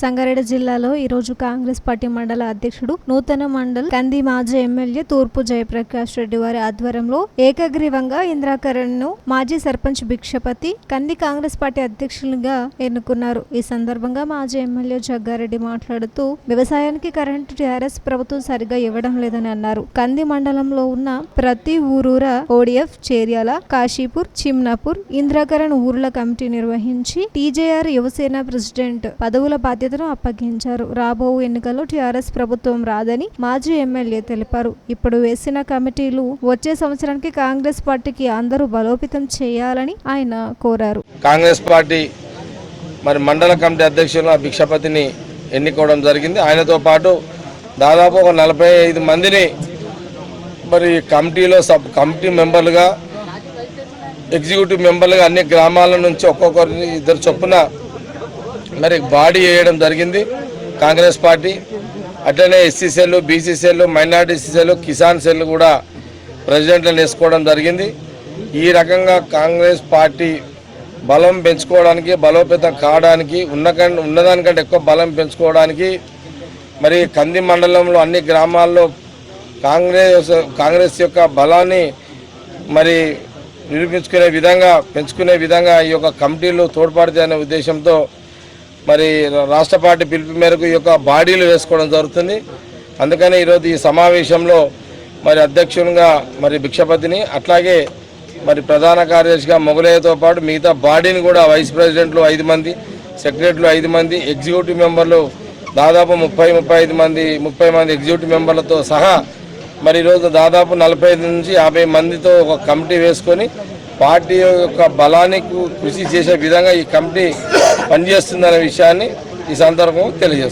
సంగారెడ్డి జిల్లాలో ఈరోజు కాంగ్రెస్ పార్టీ మండల అధ్యక్షుడు నూతన మండల్ కంది మాజీ ఎమ్మెల్యే తూర్పు జయప్రకాష్ రెడ్డి వారి ఆధ్వర్యంలో ఏకగ్రీవంగా ఇంద్రాకరణ్ ను మాజీ సర్పంచ్ భిక్షపతి కంది కాంగ్రెస్ పార్టీ అధ్యక్షులుగా ఎన్నుకున్నారు. ఈ సందర్భంగా మాజీ ఎమ్మెల్యే జగ్గారెడ్డి మాట్లాడుతూ వ్యవసాయానికి కరెంటు టీఆర్ఎస్ ప్రభుత్వం సరిగా ఇవ్వడం లేదని అన్నారు. కంది మండలంలో ఉన్న ప్రతి ఊరూరా ఓడిఎఫ్, చేర్యాల, కాశీపూర్, చిమ్నాపూర్, ఇంద్రాకరణ్ ఊర్ల కమిటీ నిర్వహించి టీజేఆర్ యువసేన ప్రెసిడెంట్ పదవుల బాధ్యతను అప్పగించారు. రాబో ఎన్నికల్లో టీఆర్ఎస్ ప్రభుత్వం రాదని మాజీ ఎమ్మెల్యే తెలిపారు. ఇప్పుడు వేసిన కమిటీలు వచ్చే సంవత్సరానికి కాంగ్రెస్ పార్టీకి అందరూ బలోపేతం చేయాలని ఆయన కోరారు. కాంగ్రెస్ పార్టీ మరి మండల కమిటీ అధ్యక్షులు భిక్షపతిని ఎన్నుకోవడం జరిగింది. ఆయనతో పాటు దాదాపు ఒక 45 మందిని మరి కమిటీలో సబ్ కమిటీ మెంబర్లుగా, ఎగ్జిక్యూటివ్ మెంబర్లుగా అన్ని గ్రామాల నుంచి ఒక్కొక్కరిని 2 చొప్పున మరి బాడీ వేయడం జరిగింది కాంగ్రెస్ పార్టీ. అట్లనే SC cell, BC cell, minority cell, Kisan cell కూడా ప్రెసిడెంట్లను వేసుకోవడం జరిగింది. ఈ రకంగా కాంగ్రెస్ పార్టీ బలం పెంచుకోవడానికి, బలోపేతం కావడానికి, ఉన్నదానికంటే ఎక్కువ బలం పెంచుకోవడానికి మరి కంది మండలంలో అన్ని గ్రామాల్లో కాంగ్రెస్ యొక్క బలాన్ని మరి నిరూపించుకునే విధంగా, పెంచుకునే విధంగా ఈ యొక్క కమిటీలు తోడ్పడతాయనే ఉద్దేశంతో మరి రాష్ట్ర పార్టీ పిలుపు మేరకు ఈ యొక్క బాడీలు వేసుకోవడం జరుగుతుంది. అందుకని ఈరోజు ఈ సమావేశంలో మరి అధ్యక్షునిగా మరి భిక్షపతిని, అట్లాగే మరి ప్రధాన కార్యదర్శిగా మొగలయ్యతో పాటు మిగతా బాడీని కూడా వైస్ ప్రెసిడెంట్లు 5 మంది, సెక్రటరీలు 5 మంది, ఎగ్జిక్యూటివ్ మెంబర్లు దాదాపు 30 మంది ఎగ్జిక్యూటివ్ మెంబర్లతో సహా మరి ఈరోజు దాదాపు 45 నుంచి 50 మందితో ఒక కమిటీ వేసుకొని పార్టీ యొక్క బలాన్ని కృషి చేసే విధంగా ఈ కమిటీ పనిచేస్తుందనే విషయాన్ని ఈ సందర్భంగా తెలియజేస్తుంది.